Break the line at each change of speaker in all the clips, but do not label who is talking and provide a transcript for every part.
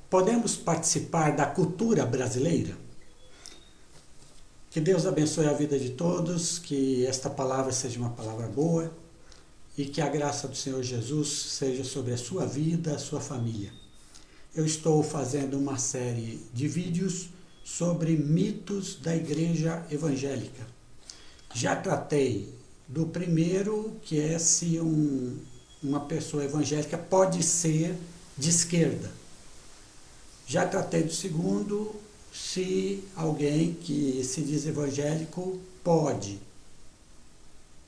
Podemos participar da cultura brasileira? Que Deus abençoe a vida de todos, que esta palavra seja uma palavra boa e que a graça do Senhor Jesus seja sobre a sua vida, a sua família. Eu estou fazendo uma série de vídeos sobre mitos da igreja evangélica. Já tratei do primeiro, que é se uma pessoa evangélica pode ser de esquerda. Já tratei do segundo, se alguém que se diz evangélico pode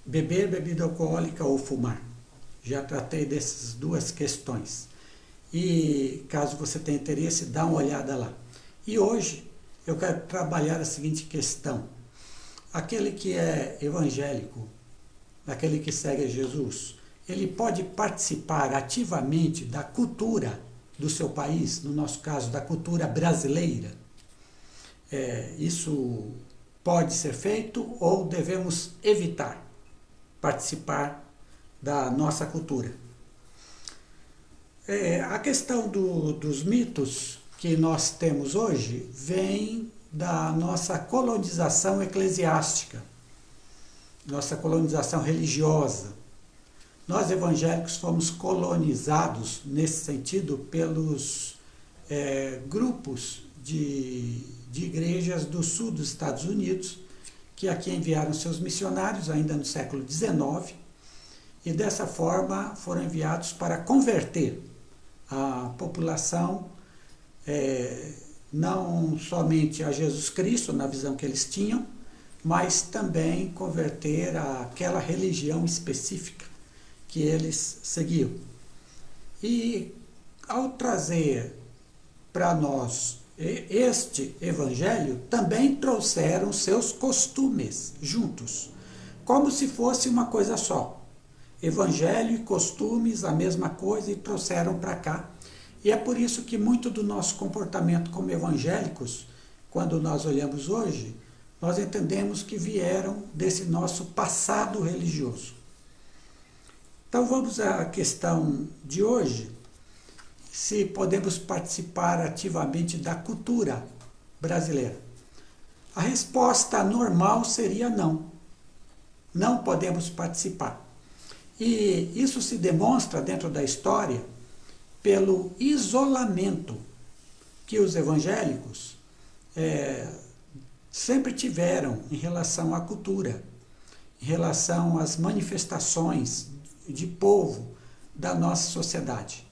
beber bebida alcoólica ou fumar. Já tratei dessas duas questões. E caso você tenha interesse, dá uma olhada lá. E hoje eu quero trabalhar a seguinte questão. Aquele que é evangélico, aquele que segue Jesus, ele pode participar ativamente da cultura do seu país, no nosso caso, da cultura brasileira? Isso pode ser feito ou devemos evitar participar da nossa cultura? A questão dos mitos que nós temos hoje vem da nossa colonização eclesiástica, nossa colonização religiosa. Nós evangélicos fomos colonizados nesse sentido pelos grupos de igrejas do sul dos Estados Unidos, que aqui enviaram seus missionários ainda no século XIX, e dessa forma foram enviados para converter a população não somente a Jesus Cristo, na visão que eles tinham, mas também converter àquela religião específica que eles seguiam. E ao trazer para nós este evangelho, também trouxeram seus costumes juntos, como se fosse uma coisa só. Evangelho e costumes, a mesma coisa, e trouxeram para cá. E é por isso que muito do nosso comportamento como evangélicos, quando nós olhamos hoje, nós entendemos que vieram desse nosso passado religioso. Então vamos à questão de hoje, se podemos participar ativamente da cultura brasileira. A resposta normal seria não. Não podemos participar. E isso se demonstra dentro da história pelo isolamento que os evangélicos sempre tiveram em relação à cultura, em relação às manifestações de povo da nossa sociedade.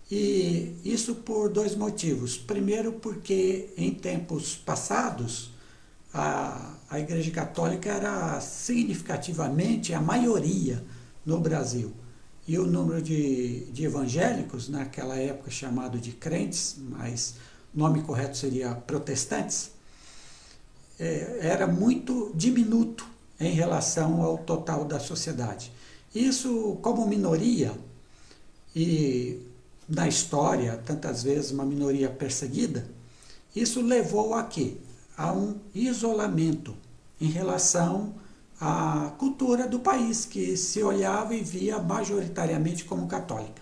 E isso por dois motivos. Primeiro, porque em tempos passados a Igreja Católica era significativamente a maioria no Brasil. E o número de evangélicos, naquela época chamado de crentes, mas o nome correto seria protestantes, era muito diminuto em relação ao total da sociedade. Isso, como minoria, e na história, tantas vezes uma minoria perseguida, isso levou a quê? A um isolamento em relação à cultura do país, que se olhava e via majoritariamente como católica.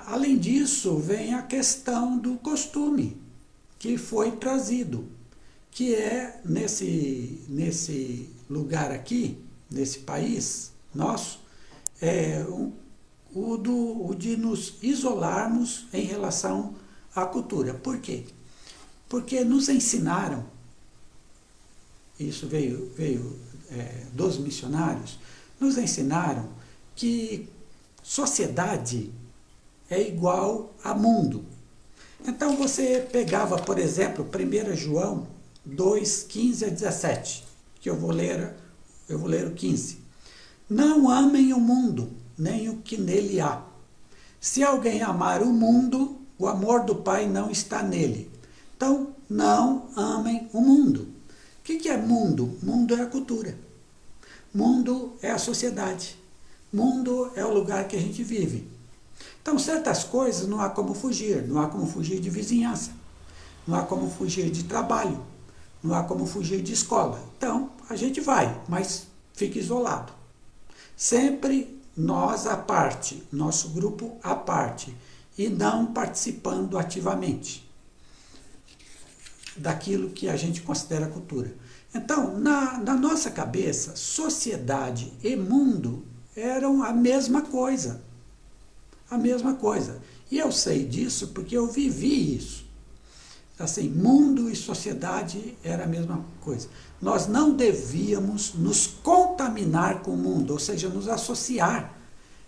Além disso, vem a questão do costume, que foi trazido, que é nesse lugar aqui, nesse país nosso, o de nos isolarmos em relação à cultura. Por quê? Porque nos ensinaram, isso veio dos missionários, nos ensinaram que sociedade é igual a mundo. Então você pegava, por exemplo, 1 João 2, 15 a 17, que eu vou ler o 15. Não amem o mundo, nem o que nele há. Se alguém amar o mundo, o amor do Pai não está nele. Então, não amem o mundo. O que é mundo? Mundo é a cultura. Mundo é a sociedade. Mundo é o lugar que a gente vive. Então, certas coisas não há como fugir. Não há como fugir de vizinhança. Não há como fugir de trabalho. Não há como fugir de escola. Então, a gente vai, mas fica isolado. Sempre nós à parte, nosso grupo à parte. e não participando ativamente daquilo que a gente considera cultura. Então, na nossa cabeça, sociedade e mundo eram a mesma coisa. A mesma coisa. E eu sei disso porque eu vivi isso. Assim, mundo e sociedade era a mesma coisa. Nós não devíamos nos contaminar com o mundo, ou seja, nos associar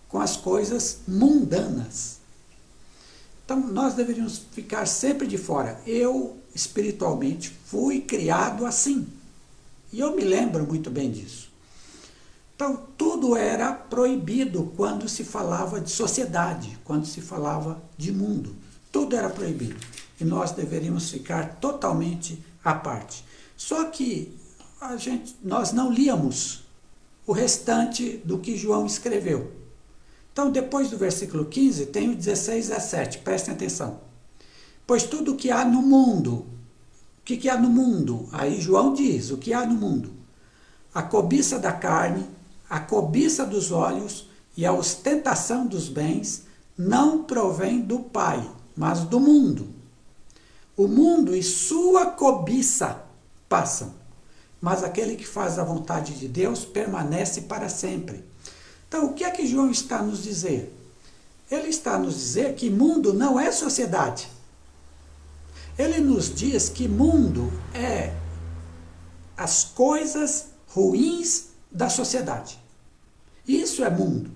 com as coisas mundanas. Então, nós deveríamos ficar sempre de fora. Eu, espiritualmente, fui criado assim. E eu me lembro muito bem disso. Então, tudo era proibido quando se falava de sociedade, quando se falava de mundo. Tudo era proibido. E nós deveríamos ficar totalmente à parte. Só que nós não líamos o restante do que João escreveu. Então, depois do versículo 15, tem o 16 a 7, prestem atenção. Pois tudo o que há no mundo, o que há no mundo? Aí João diz, o que há no mundo? A cobiça da carne, a cobiça dos olhos e a ostentação dos bens não provém do Pai, mas do mundo. O mundo e sua cobiça passam, mas aquele que faz a vontade de Deus permanece para sempre. Então, o que é que João está a nos dizer? Ele está a nos dizer que mundo não é sociedade. Ele nos diz que mundo é as coisas ruins da sociedade. Isso é mundo.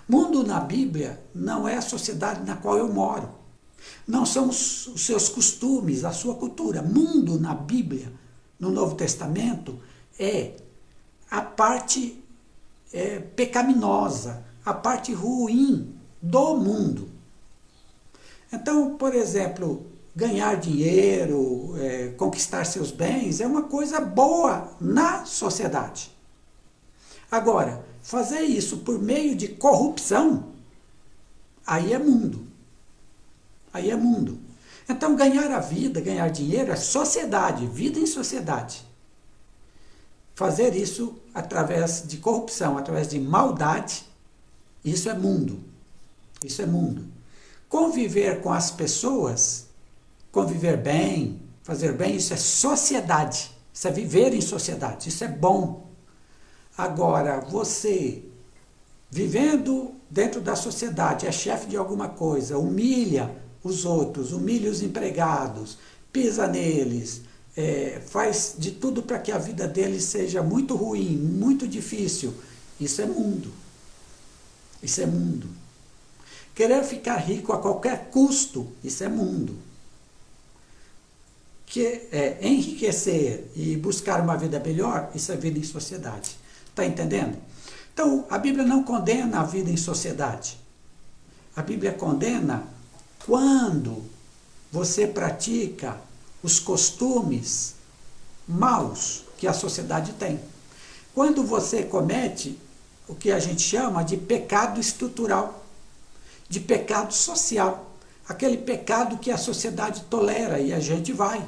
Mundo na Bíblia não é a sociedade na qual eu moro. Não são os seus costumes, a sua cultura. Mundo na Bíblia, no Novo Testamento, é a parte pecaminosa, a parte ruim do mundo. Então, por exemplo, ganhar dinheiro, conquistar seus bens é uma coisa boa na sociedade. Agora, fazer isso por meio de corrupção, aí é mundo. Aí é mundo. Então, ganhar a vida, ganhar dinheiro é sociedade, vida em sociedade. Fazer isso através de corrupção, através de maldade, isso é mundo. Isso é mundo. Conviver com as pessoas, conviver bem, fazer bem, isso é sociedade. Isso é viver em sociedade, isso é bom. Agora, você, vivendo dentro da sociedade, é chefe de alguma coisa, humilha os outros, humilha os empregados, pisa neles, faz de tudo para que a vida deles seja muito ruim, muito difícil. Isso é mundo. Isso é mundo. Querer ficar rico a qualquer custo, isso é mundo. Enriquecer e buscar uma vida melhor, isso é vida em sociedade. Está entendendo? Então, a Bíblia não condena a vida em sociedade. A Bíblia condena quando você pratica os costumes maus que a sociedade tem. Quando você comete o que a gente chama de pecado estrutural, de pecado social, aquele pecado que a sociedade tolera e a gente vai,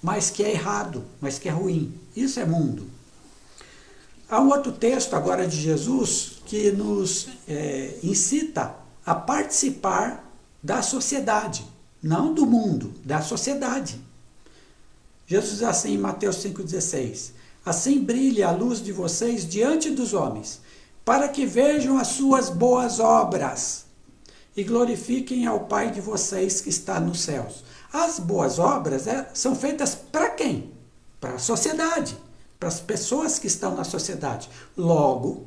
mas que é errado, mas que é ruim. Isso é mundo. Há um outro texto agora de Jesus que nos incita a participar da sociedade, não do mundo, da sociedade. Jesus diz assim em Mateus 5,16: assim brilha a luz de vocês diante dos homens, para que vejam as suas boas obras e glorifiquem ao Pai de vocês que está nos céus. As boas obras são feitas para quem? Para a sociedade, para as pessoas que estão na sociedade. Logo,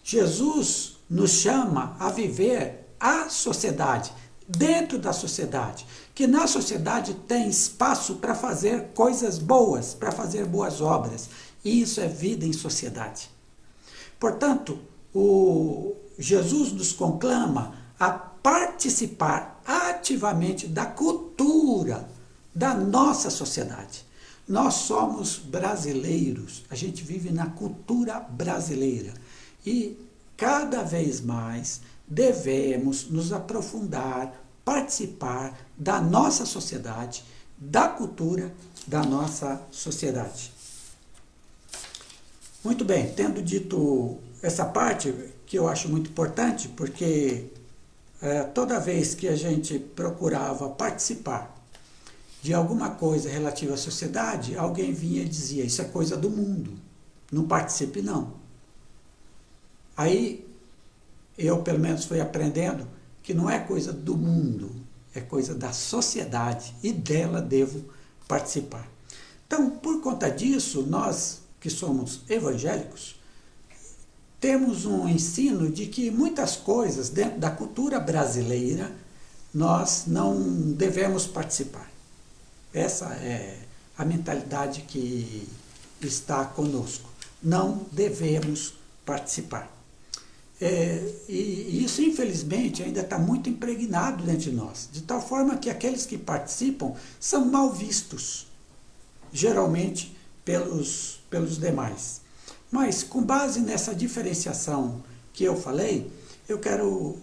Jesus nos chama a viver a sociedade, dentro da sociedade, que na sociedade tem espaço para fazer coisas boas, para fazer boas obras, e isso é vida em sociedade. Portanto, Jesus nos conclama a participar ativamente da cultura da nossa sociedade. Nós somos brasileiros, a gente vive na cultura brasileira e cada vez mais devemos nos aprofundar, participar da nossa sociedade, da cultura da nossa sociedade. Muito bem, tendo dito essa parte, que eu acho muito importante, porque toda vez que a gente procurava participar de alguma coisa relativa à sociedade, alguém vinha e dizia, isso é coisa do mundo, não participe não. Aí eu pelo menos fui aprendendo que não é coisa do mundo, é coisa da sociedade e dela devo participar. Então, por conta disso, nós que somos evangélicos, temos um ensino de que muitas coisas dentro da cultura brasileira nós não devemos participar. Essa é a mentalidade que está conosco. Não devemos participar. E isso, infelizmente, ainda está muito impregnado dentro de nós, de tal forma que aqueles que participam são mal vistos, geralmente pelos demais. Mas, com base nessa diferenciação que eu falei, eu quero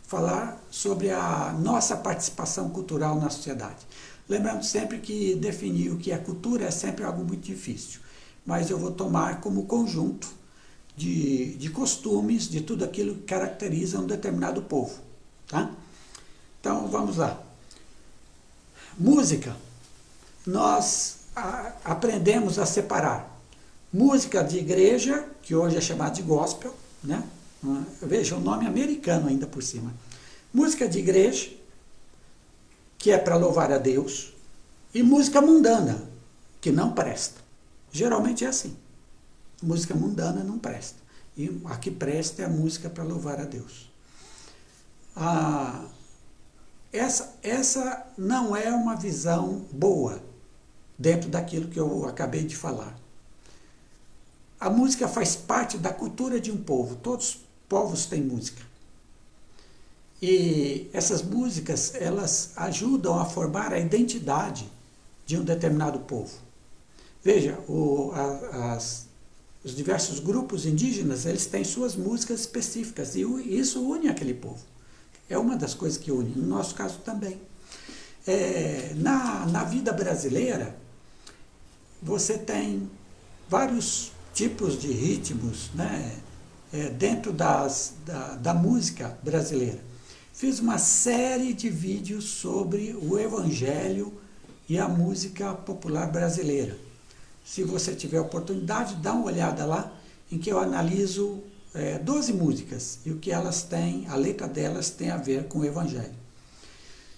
falar sobre a nossa participação cultural na sociedade. Lembrando sempre que definir o que é cultura é sempre algo muito difícil, mas eu vou tomar como conjunto de costumes, de tudo aquilo que caracteriza um determinado povo. Tá? Então, vamos lá. Música. Nós aprendemos a separar música de igreja, que hoje é chamada de gospel, né? Veja, o nome americano ainda por cima. Música de igreja, que é para louvar a Deus, e música mundana, que não presta. Geralmente é assim. Música mundana não presta. E a que presta é a música para louvar a Deus. Essa não é uma visão boa dentro daquilo que eu acabei de falar. A música faz parte da cultura de um povo. Todos os povos têm música. E essas músicas, elas ajudam a formar a identidade de um determinado povo. Veja, os diversos grupos indígenas, eles têm suas músicas específicas, e isso une aquele povo. É uma das coisas que une, no nosso caso também. Na vida brasileira, você tem vários tipos de ritmos, né, dentro da música brasileira. Fiz uma série de vídeos sobre o Evangelho e a música popular brasileira. Se você tiver oportunidade, dá uma olhada lá, em que eu analiso 12 músicas e o que elas têm, a letra delas tem a ver com o Evangelho.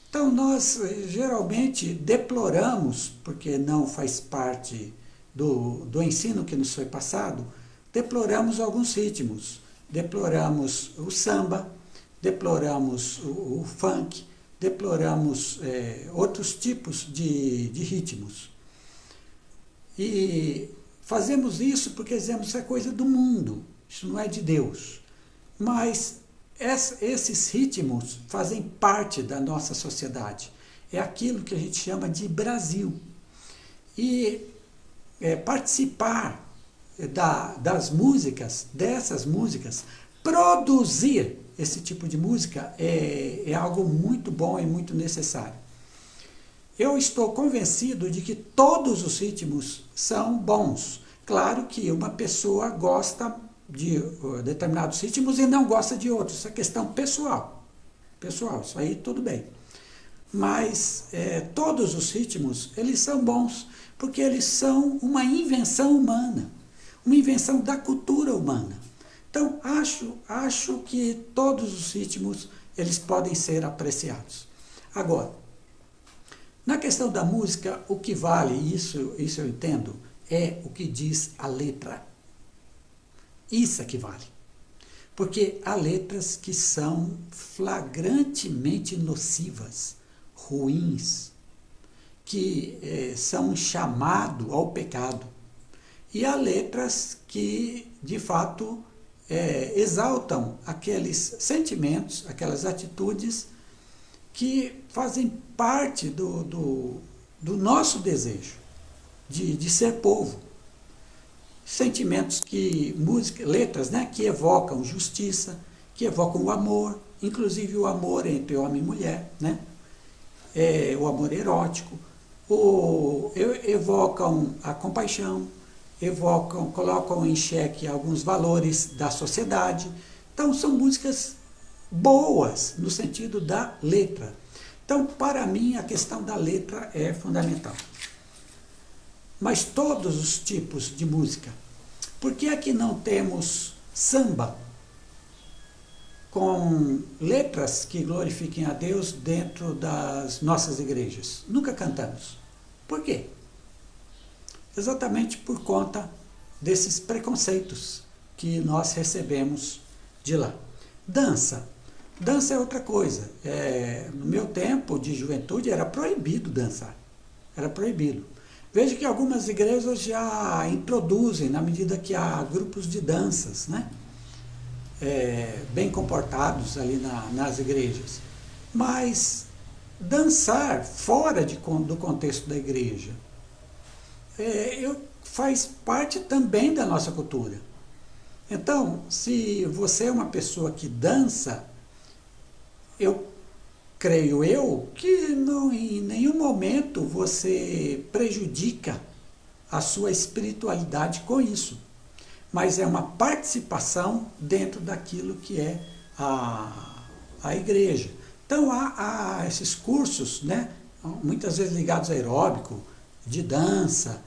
Então, nós geralmente deploramos, porque não faz parte do ensino que nos foi passado, deploramos alguns ritmos, deploramos o samba, deploramos o funk, deploramos outros tipos de ritmos. E fazemos isso porque dizemos que isso é coisa do mundo, isso não é de Deus. Mas esses ritmos fazem parte da nossa sociedade. É aquilo que a gente chama de Brasil. E participar das músicas, dessas músicas, produzir esse tipo de música é algo muito bom e muito necessário. Eu estou convencido de que todos os ritmos são bons. Claro que uma pessoa gosta de determinados ritmos e não gosta de outros. Isso é questão pessoal. Isso aí tudo bem. Mas todos os ritmos, eles são bons, porque eles são uma invenção humana, uma invenção da cultura humana. Então, acho que todos os ritmos, eles podem ser apreciados. Agora, na questão da música, o que vale, isso eu entendo, é o que diz a letra. Isso é que vale. Porque há letras que são flagrantemente nocivas, ruins, que são um chamado ao pecado. E há letras que, de fato, exaltam aqueles sentimentos, aquelas atitudes que fazem parte do nosso desejo de ser povo. Sentimentos letras, né, que evocam justiça, que evocam o amor, inclusive o amor entre homem e mulher, né? O amor erótico, evocam a compaixão, colocam em xeque alguns valores da sociedade. Então, são músicas boas, no sentido da letra. Então, para mim, a questão da letra é fundamental. Mas todos os tipos de música. Por que é que não temos samba com letras que glorifiquem a Deus dentro das nossas igrejas? Nunca cantamos. Por quê? Exatamente por conta desses preconceitos que nós recebemos de lá. Dança. Dança é outra coisa. No meu tempo de juventude era proibido dançar. Era proibido. Veja que algumas igrejas já introduzem, na medida que há grupos de danças, né? Bem comportados ali nas igrejas. Mas dançar fora do contexto da igreja faz parte também da nossa cultura. Então, se você é uma pessoa que dança, creio eu que não, em nenhum momento você prejudica a sua espiritualidade com isso. Mas é uma participação dentro daquilo que é a igreja. Então há esses cursos, né, muitas vezes ligados a aeróbico, de dança,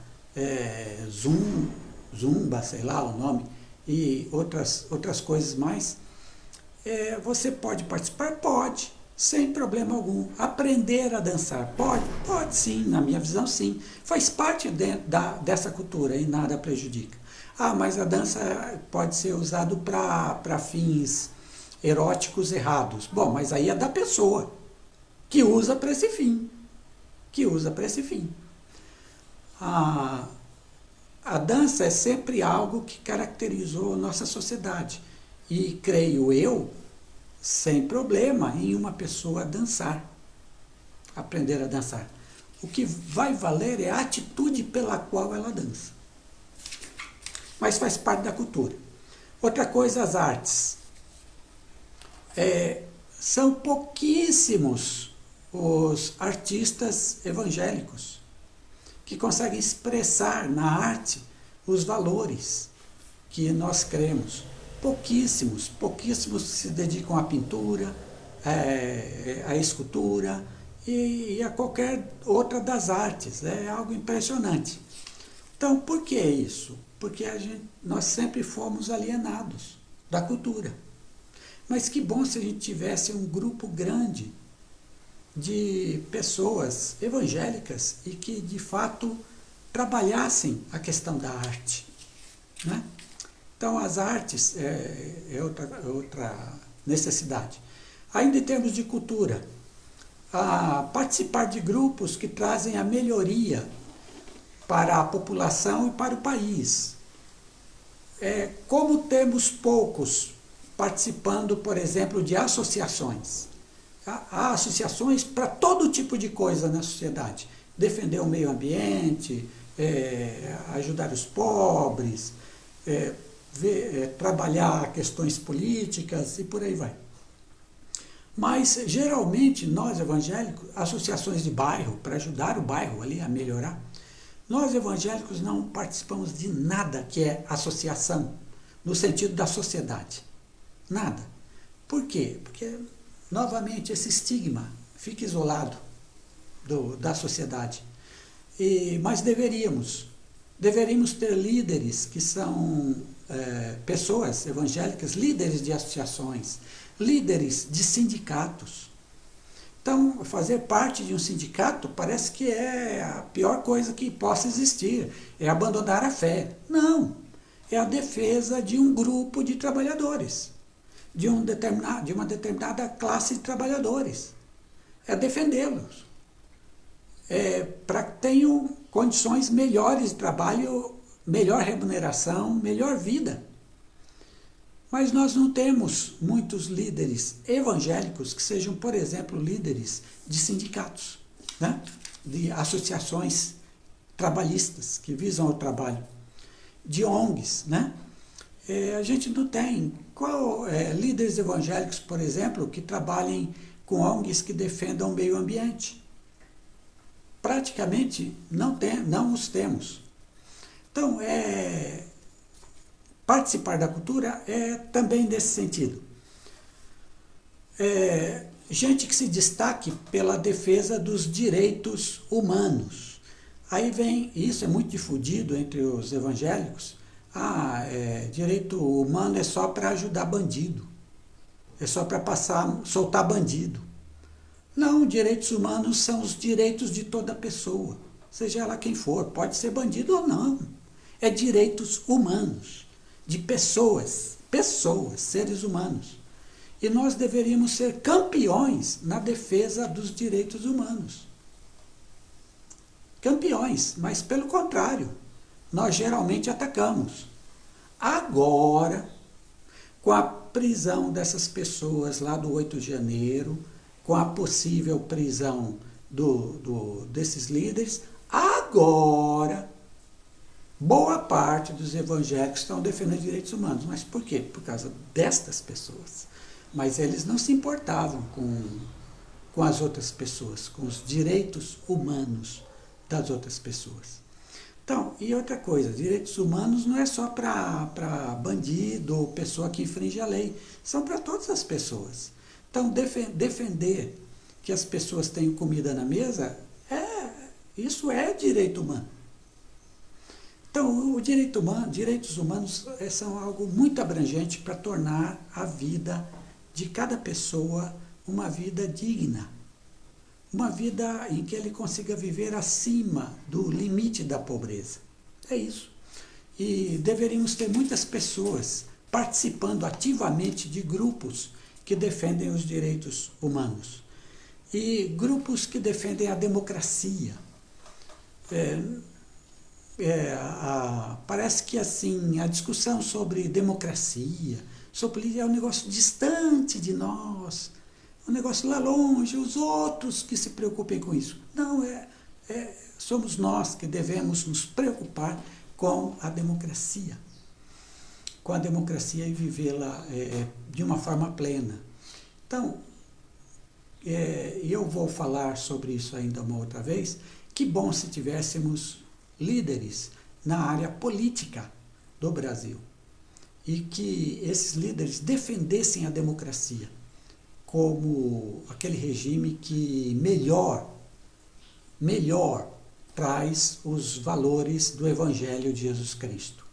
zumba, sei lá o nome, e outras coisas mais. Você pode participar? Pode, sem problema algum. Aprender a dançar? Pode sim, na minha visão sim. Faz parte dessa cultura e nada prejudica. Mas a dança pode ser usada para fins eróticos errados. Bom, mas aí é da pessoa que usa para esse fim. A dança é sempre algo que caracterizou a nossa sociedade. E creio eu, sem problema, em uma pessoa dançar, aprender a dançar. O que vai valer é a atitude pela qual ela dança. Mas faz parte da cultura. Outra coisa, as artes. São pouquíssimos os artistas evangélicos que conseguem expressar na arte os valores que nós cremos. Pouquíssimos se dedicam à pintura, à escultura e a qualquer outra das artes. É algo impressionante. Então, por que isso? Porque nós sempre fomos alienados da cultura. Mas que bom se a gente tivesse um grupo grande de pessoas evangélicas e que, de fato, trabalhassem a questão da arte, né? Então, as artes é outra necessidade. Ainda em termos de cultura, participar de grupos que trazem a melhoria para a população e para o país. Como temos poucos participando, por exemplo, de associações. Há associações para todo tipo de coisa na sociedade. Defender o meio ambiente, ajudar os pobres, trabalhar questões políticas e por aí vai. Mas, geralmente, nós evangélicos, associações de bairro, para ajudar o bairro ali a melhorar, nós evangélicos não participamos de nada que é associação, no sentido da sociedade. Nada. Por quê? Porque, novamente, esse estigma fica isolado da sociedade. Mas deveríamos ter líderes que são pessoas evangélicas, líderes de associações, líderes de sindicatos. Então, fazer parte de um sindicato parece que é a pior coisa que possa existir, é abandonar a fé. Não, é a defesa de um grupo de trabalhadores, de uma determinada classe de trabalhadores. É defendê-los, para que tenham condições melhores de trabalho, melhor remuneração, melhor vida. Mas nós não temos muitos líderes evangélicos que sejam, por exemplo, líderes de sindicatos, né? De associações trabalhistas que visam o trabalho, de ONGs, né? A gente não tem líderes evangélicos, por exemplo, que trabalhem com ONGs que defendam o meio ambiente. Praticamente não os temos. Então, participar da cultura é também nesse sentido. gente que se destaque pela defesa dos direitos humanos. Aí vem, isso é muito difundido entre os evangélicos, direito humano é só para ajudar bandido, é só para soltar bandido. Não, direitos humanos são os direitos de toda pessoa, seja ela quem for, pode ser bandido ou não. É direitos humanos, de pessoas, seres humanos. E nós deveríamos ser campeões na defesa dos direitos humanos. Campeões, mas pelo contrário, nós geralmente atacamos. Agora, com a prisão dessas pessoas lá do 8 de janeiro, com a possível prisão desses líderes, agora, boa parte dos evangélicos estão defendendo direitos humanos. Mas por quê? Por causa destas pessoas. Mas eles não se importavam com as outras pessoas, com os direitos humanos das outras pessoas. Então, e outra coisa, direitos humanos não é só para bandido ou pessoa que infringe a lei, são para todas as pessoas. Então, defender que as pessoas tenham comida na mesa, isso é direito humano. Então, direitos humanos são algo muito abrangente para tornar a vida de cada pessoa uma vida digna, uma vida em que ele consiga viver acima do limite da pobreza. É isso. E deveríamos ter muitas pessoas participando ativamente de grupos que defendem os direitos humanos e grupos que defendem a democracia. Parece que assim, a discussão sobre democracia, sobre política é um negócio distante de nós, um negócio lá longe, os outros que se preocupem com isso. Não, somos nós que devemos nos preocupar com a democracia e vivê-la de uma forma plena. Então, eu vou falar sobre isso ainda uma outra vez. Que bom se tivéssemos líderes na área política do Brasil e que esses líderes defendessem a democracia como aquele regime que melhor traz os valores do Evangelho de Jesus Cristo.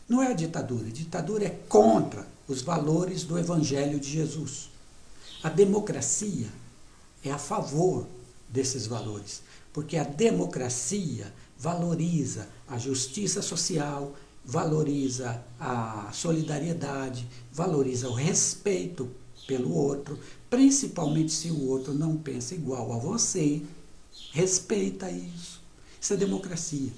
Não é a ditadura é contra os valores do Evangelho de Jesus. A democracia é a favor desses valores, porque a democracia valoriza a justiça social, valoriza a solidariedade, valoriza o respeito pelo outro, principalmente se o outro não pensa igual a você, respeita isso. Isso é democracia.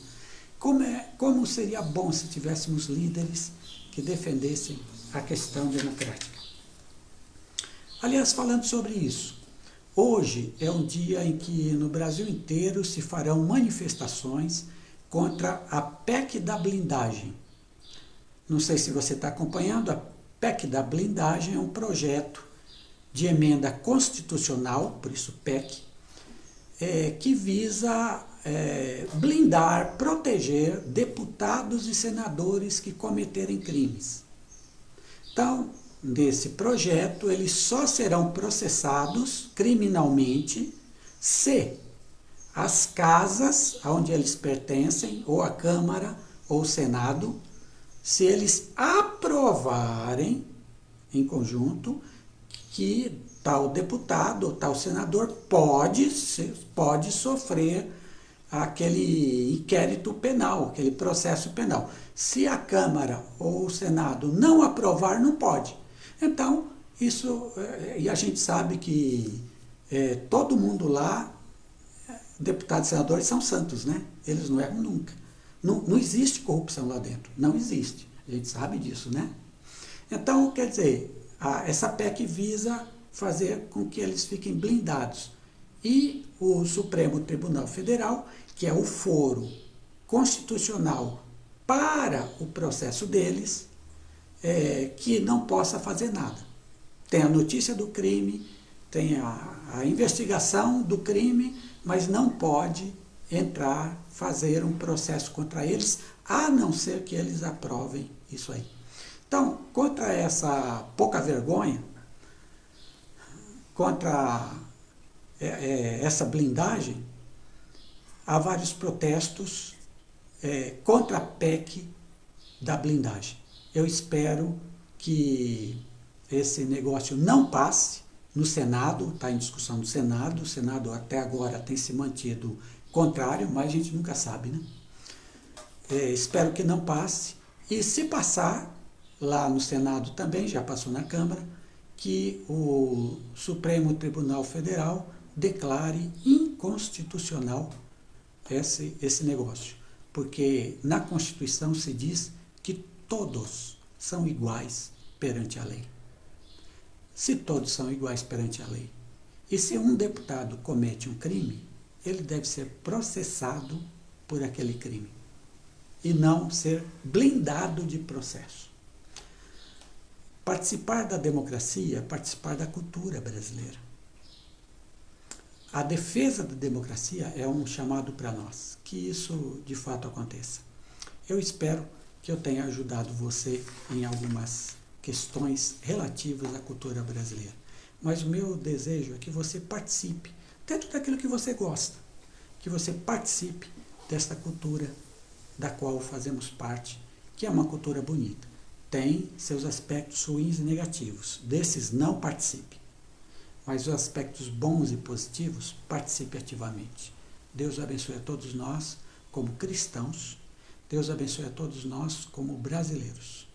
Como seria bom se tivéssemos líderes que defendessem a questão democrática. Aliás, falando sobre isso, hoje é um dia em que no Brasil inteiro se farão manifestações contra a PEC da blindagem. Não sei se você está acompanhando, a PEC da blindagem é um projeto de emenda constitucional, por isso PEC, que visa blindar, proteger deputados e senadores que cometerem crimes. Então, nesse projeto, eles só serão processados criminalmente se as casas onde eles pertencem, ou a Câmara ou o Senado, se eles aprovarem em conjunto que tal deputado ou tal senador pode sofrer aquele inquérito penal, aquele processo penal. Se a Câmara ou o Senado não aprovar, não pode. Então, isso, e a gente sabe que todo mundo lá, deputados e senadores, são santos, né? Eles não erram nunca. Não existe corrupção lá dentro, não existe. A gente sabe disso, né? Então, quer dizer, essa PEC visa fazer com que eles fiquem blindados. E o Supremo Tribunal Federal, que é o foro constitucional para o processo deles, que não possa fazer nada. Tem a notícia do crime, tem a investigação do crime, mas não pode entrar, fazer um processo contra eles, a não ser que eles aprovem isso aí. Então, contra essa pouca vergonha, contra essa blindagem, há vários protestos contra a PEC da blindagem. Eu espero que esse negócio não passe no Senado, está em discussão no Senado. O Senado até agora tem se mantido contrário, mas a gente nunca sabe, né? Espero que não passe. E se passar, lá no Senado também, já passou na Câmara, que o Supremo Tribunal Federal declare inconstitucional esse negócio. Porque na Constituição se diz que todos são iguais perante a lei. Se todos são iguais perante a lei, e se um deputado comete um crime, ele deve ser processado por aquele crime, e não ser blindado de processo. Participar da democracia é participar da cultura brasileira. A defesa da democracia é um chamado para nós, que isso de fato aconteça. Eu espero que eu tenha ajudado você em algumas questões relativas à cultura brasileira. Mas o meu desejo é que você participe, dentro daquilo que você gosta, que você participe desta cultura da qual fazemos parte, que é uma cultura bonita. Tem seus aspectos ruins e negativos, desses não participe. Mas os aspectos bons e positivos, participe ativamente. Deus abençoe a todos nós como cristãos, Deus abençoe a todos nós como brasileiros.